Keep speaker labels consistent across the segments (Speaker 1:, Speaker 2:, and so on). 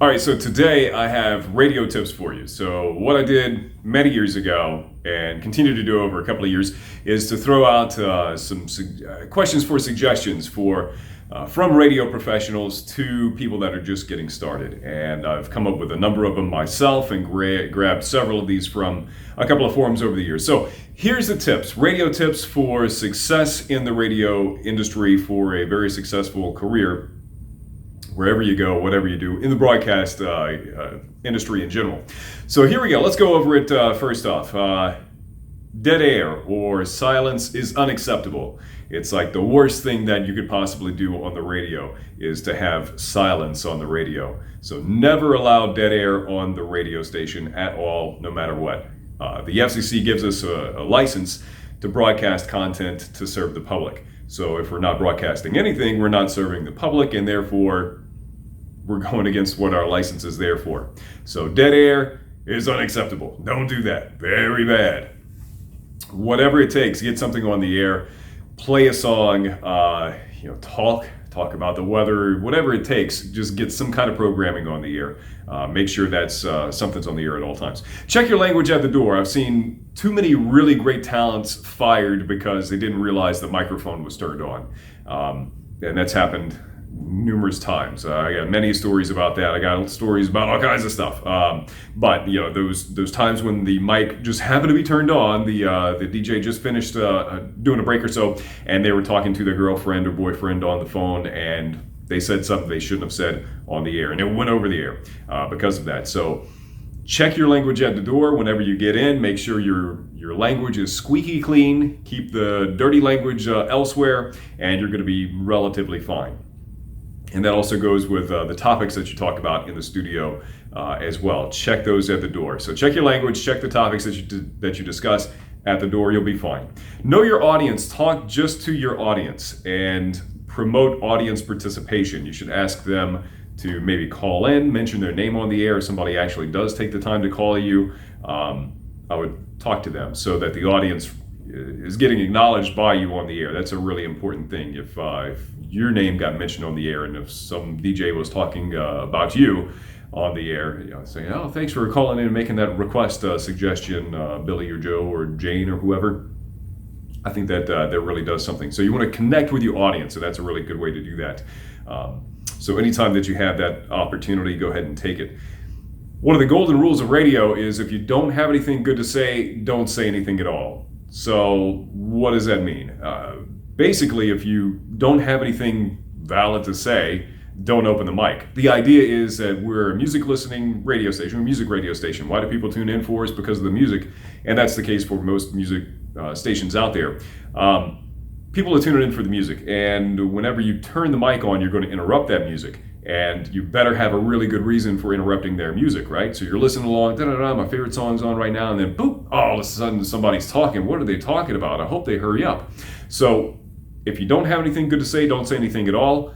Speaker 1: All right, so today I have radio tips for you. So what I did many years ago and continue to do over a couple of years is to throw out some questions for suggestions from radio professionals to people that are just getting started. And I've come up with a number of them myself and grabbed several of these from a couple of forums over the years. So here's the tips, radio tips for success in the radio industry for a very successful career wherever you go, whatever you do in the broadcast industry in general. So here we go. Let's go over it first off. Dead air or silence is unacceptable. It's like the worst thing that you could possibly do on the radio is to have silence on the radio. So never allow dead air on the radio station at all, no matter what. The FCC gives us a license to broadcast content to serve the public. So if we're not broadcasting anything, we're not serving the public, and therefore we're going against what our license is there for. So dead air is unacceptable. Don't do that. Very bad. Whatever it takes, get something on the air, play a song, talk about the weather, whatever it takes, just get some kind of programming on the air. Make sure that's something's on the air at all times. Check your language at the door. I've seen too many really great talents fired because they didn't realize the microphone was turned on. And that's happened numerous times. I got many stories about that. I got stories about all kinds of stuff. But those times when the mic just happened to be turned on, the DJ just finished doing a break or so, and they were talking to their girlfriend or boyfriend on the phone, and they said something they shouldn't have said on the air, and it went over the air because of that. So check your language at the door whenever you get in. Make sure your language is squeaky clean. Keep the dirty language elsewhere, and you're going to be relatively fine. And that also goes with the topics that you talk about in the studio as well. Check those at the door. So check your language, check the topics that you discuss at the door. You'll be fine. Know your audience. Talk just to your audience and promote audience participation. You should ask them to maybe call in, mention their name on the air. If somebody actually does take the time to call you, I would talk to them so that the audience is getting acknowledged by you on the air. That's a really important thing. If your name got mentioned on the air, and if some DJ was talking about you on the air, saying, "Oh, thanks for calling in and making that request suggestion, Billy or Joe or Jane or whoever," I think that really does something. So you want to connect with your audience, and that's a really good way to do that. So anytime that you have that opportunity, go ahead and take it. One of the golden rules of radio is if you don't have anything good to say, don't say anything at all. So what does that mean? Basically, if you don't have anything valid to say, don't open the mic. The idea is that we're a music listening radio station, a music radio station. Why do people tune in for us? Because of the music, and that's the case for most music stations out there. People are tuning in for the music, and whenever you turn the mic on, you're going to interrupt that music. And you better have a really good reason for interrupting their music, right? So you're listening along, my favorite song's on right now, and then boop, all of a sudden somebody's talking. What are they talking about? I hope they hurry up. So if you don't have anything good to say, don't say anything at all,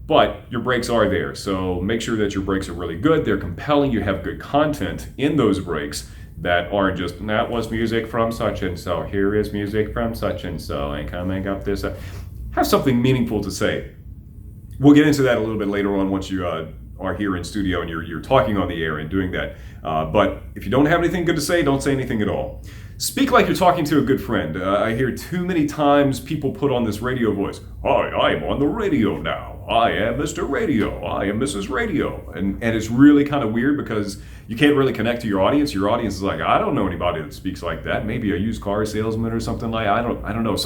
Speaker 1: but your breaks are there. So make sure that your breaks are really good. They're compelling. You have good content in those breaks that aren't just, that was music from such and so, here is music from such and so, and coming up this. Have something meaningful to say. We'll get into that a little bit later on once you are here in studio and you're talking on the air and doing that. But if you don't have anything good to say, don't say anything at all. Speak like you're talking to a good friend. I hear too many times people put on this radio voice. Hi, I am on the radio now. I am Mr. Radio. I am Mrs. Radio. And it's really kind of weird because you can't really connect to your audience. Your audience is like, I don't know anybody that speaks like that. Maybe a used car salesman or something like that. I don't know. It's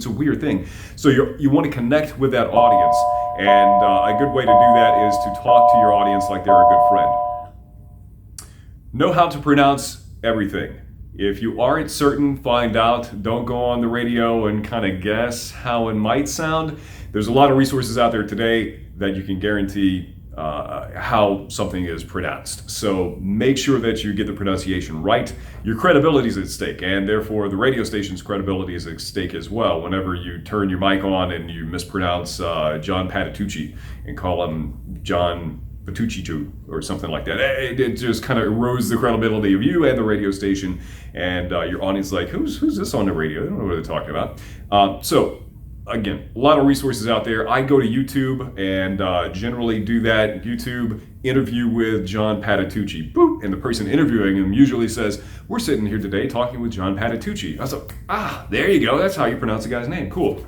Speaker 1: a weird thing. So you want to connect with that audience. And a good way to do that is to talk to your audience like they're a good friend. Know how to pronounce everything. If you aren't certain, find out. Don't go on the radio and kind of guess how it might sound. There's a lot of resources out there today that you can guarantee how something is pronounced. So make sure that you get the pronunciation right. Your credibility is at stake, and therefore the radio station's credibility is at stake as well. Whenever you turn your mic on and you mispronounce John Patitucci and call him John Pattucci or something like that, it just kind of erodes the credibility of you and the radio station, and your audience is like, who's this on the radio? They don't know what they're talking about. So again, a lot of resources out there. I go to YouTube and generally do that. YouTube interview with John Patitucci. Boop. And the person interviewing him usually says, "We're sitting here today talking with John Patitucci." I was like, there you go. That's how you pronounce the guy's name. Cool.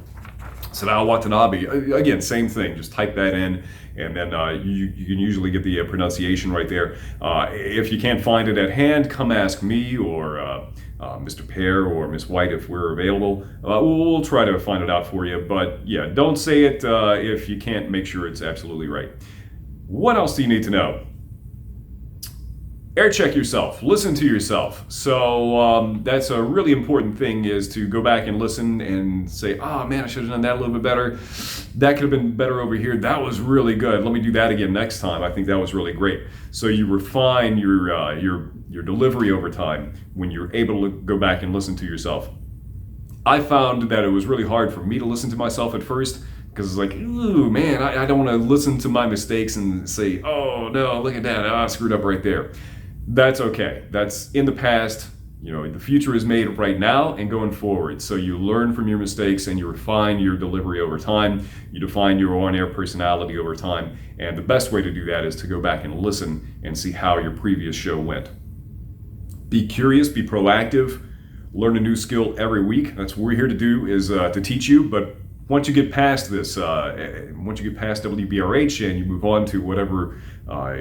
Speaker 1: Sadao Watanabe, again, same thing. Just type that in, and then you can usually get the pronunciation right there. If you can't find it at hand, come ask me or Mr. Pear or Miss White if we're available. We'll try to find it out for you. But yeah, don't say it if you can't make sure it's absolutely right. What else do you need to know? Air check yourself, listen to yourself. So that's a really important thing, is to go back and listen and say, oh man, I should have done that a little bit better. That could have been better over here. That was really good. Let me do that again next time. I think that was really great. So you refine your delivery over time when you're able to go back and listen to yourself. I found that it was really hard for me to listen to myself at first, because it's like, ooh, man, I don't want to listen to my mistakes and say, oh no, look at that, I screwed up right there. That's okay. That's in the past. The future is made right now and going forward. So you learn from your mistakes and you refine your delivery over time. You define your on-air personality over time. And the best way to do that is to go back and listen and see how your previous show went. Be curious, be proactive, learn a new skill every week. That's what we're here to do, is to teach you. But once you get past this, once you get past WBRH and you move on to whatever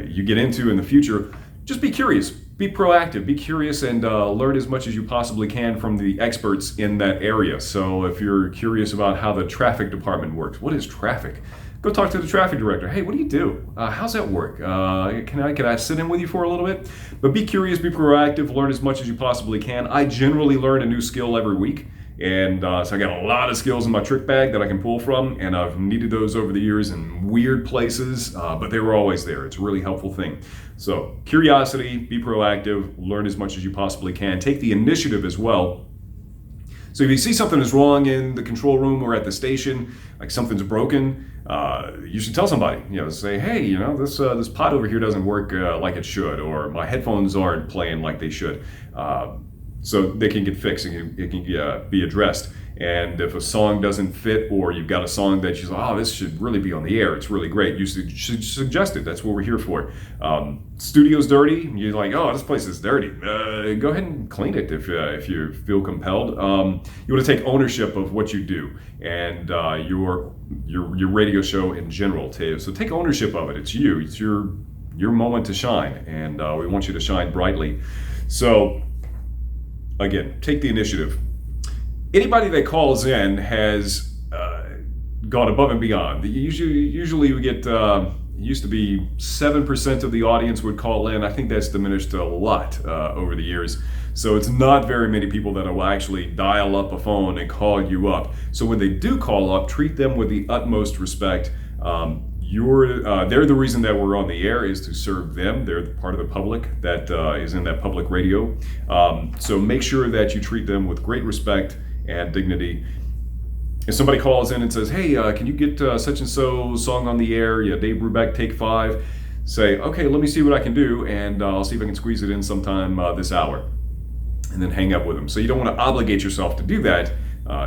Speaker 1: you get into in the future, just be curious, be proactive, be curious, and learn as much as you possibly can from the experts in that area. So if you're curious about how the traffic department works, what is traffic? Go talk to the traffic director. Hey, what do you do? How's that work? Can I sit in with you for a little bit? But be curious, be proactive, learn as much as you possibly can. I generally learn a new skill every week. And so I got a lot of skills in my trick bag that I can pull from, and I've needed those over the years in weird places, but they were always there. It's a really helpful thing. So curiosity, be proactive, learn as much as you possibly can. Take the initiative as well. So if you see something is wrong in the control room or at the station, like something's broken, you should tell somebody. Say, hey, this pod over here doesn't work like it should, or my headphones aren't playing like they should. So they can get fixed, and it can be addressed. And if a song doesn't fit, or you've got a song that you say, oh, this should really be on the air, it's really great, you should suggest it. That's what we're here for. Studio's dirty, you're like, oh, this place is dirty. Go ahead and clean it if you feel compelled. You want to take ownership of what you do and your radio show in general. So take ownership of it. It's you. It's your moment to shine, and we want you to shine brightly. So again, take the initiative. Anybody that calls in has gone above and beyond. Usually we get, it used to be 7% of the audience would call in. I think that's diminished a lot over the years. So it's not very many people that will actually dial up a phone and call you up. So when they do call up, treat them with the utmost respect. They're the reason that we're on the air, is to serve them. They're part of the public that is in that public radio. So make sure that you treat them with great respect and dignity. If somebody calls in and says, hey, can you get such and so song on the air? Yeah, Dave Brubeck, take 5. Say, okay, let me see what I can do, and I'll see if I can squeeze it in sometime this hour. And then hang up with them. So you don't want to obligate yourself to do that.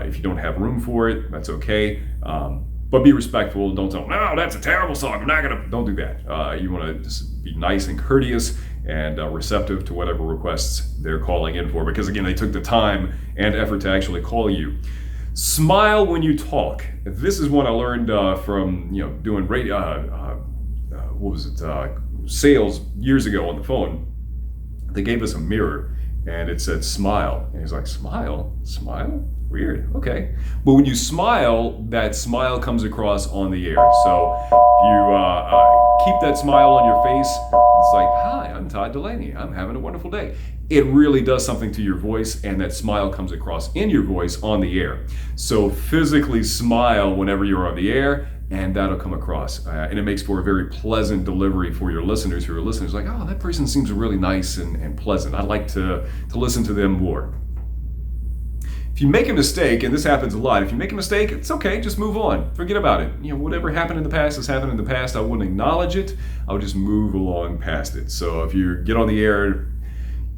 Speaker 1: If you don't have room for it, that's okay. But be respectful. Don't tell them, no, that's a terrible song, don't do that. You want to just be nice and courteous and receptive to whatever requests they're calling in for, because again, they took the time and effort to actually call you. Smile when you talk. This is what I learned from doing radio, sales years ago on the phone. They gave us a mirror and it said smile, and he's like, smile? Weird. Okay. But when you smile, that smile comes across on the air. So you keep that smile on your face. It's like, hi, I'm Todd Delaney. I'm having a wonderful day. It really does something to your voice, and that smile comes across in your voice on the air. So physically smile whenever you're on the air, and that'll come across. And it makes for a very pleasant delivery for your listeners who are listeners. Like, oh, that person seems really nice and pleasant. I'd like to listen to them more. If you make a mistake, and this happens a lot, if you make a mistake, it's okay, just move on. Forget about it. Whatever happened in the past has happened in the past. I wouldn't acknowledge it. I would just move along past it. So if you get on the air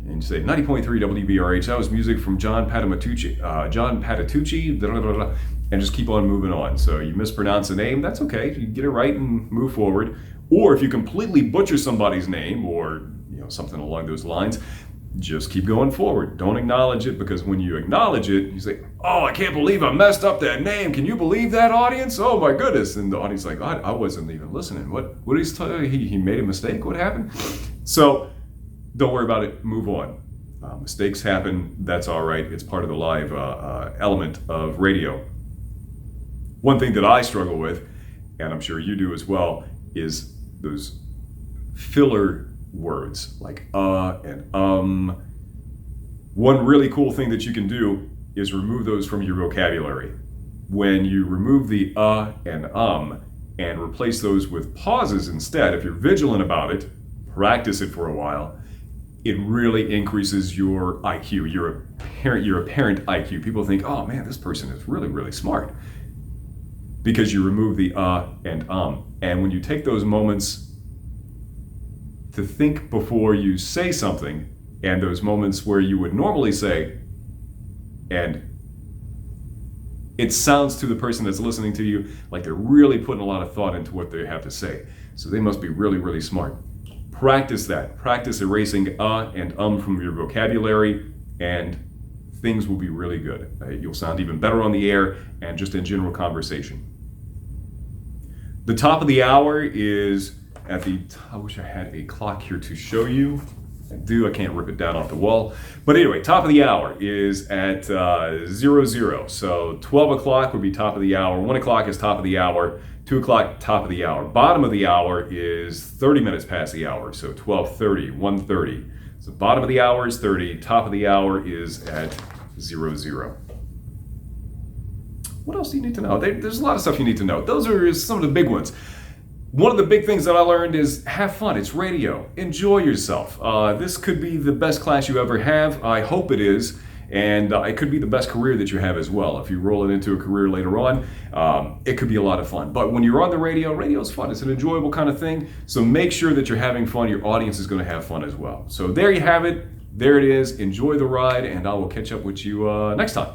Speaker 1: and you say 90.3 WBRH, that was music from John Patitucci, blah, blah, blah. and just keep on moving on. So you mispronounce a name, that's okay. You get it right and move forward. Or if you completely butcher somebody's name or something along those lines, just keep going forward. Don't acknowledge it, because when you acknowledge it, you say, "Oh, I can't believe I messed up that name. Can you believe that, audience? Oh my goodness." And the audience is like, I wasn't even listening. What did he tell you? He made a mistake? What happened? So don't worry about it. Move on. Mistakes happen. That's all right. It's part of the live element of radio. One thing that I struggle with, and I'm sure you do as well, is those filler words like and One really cool thing that you can do is remove those from your vocabulary. When you remove the and and replace those with pauses instead, if you're vigilant about it, practice it for a while, it really increases your IQ, your apparent IQ. People think, "Oh man, this person is really, really smart," because you remove the and. And when you take those moments to think before you say something, and those moments where you would normally say, and it sounds to the person that's listening to you like they're really putting a lot of thought into what they have to say. So they must be really, really smart. Practice that. Practice erasing and from your vocabulary, and things will be really good. You'll sound even better on the air and just in general conversation. The top of the hour is I wish I had a clock here to show you. I can't rip it down off the wall. But anyway, top of the hour is at 00. So 12 o'clock would be top of the hour. 1 o'clock is top of the hour. 2 o'clock, top of the hour. Bottom of the hour is 30 minutes past the hour. So 12:30, 1:30. So bottom of the hour is 30. Top of the hour is at 00. What else do you need to know? There's a lot of stuff you need to know. Those are some of the big ones. One of the big things that I learned is have fun. It's radio. Enjoy yourself. This could be the best class you ever have. I hope it is. And it could be the best career that you have as well. If you roll it into a career later on, it could be a lot of fun. But when you're on the radio is fun. It's an enjoyable kind of thing. So make sure that you're having fun. Your audience is going to have fun as well. So there you have it. There it is. Enjoy the ride, and I will catch up with you next time.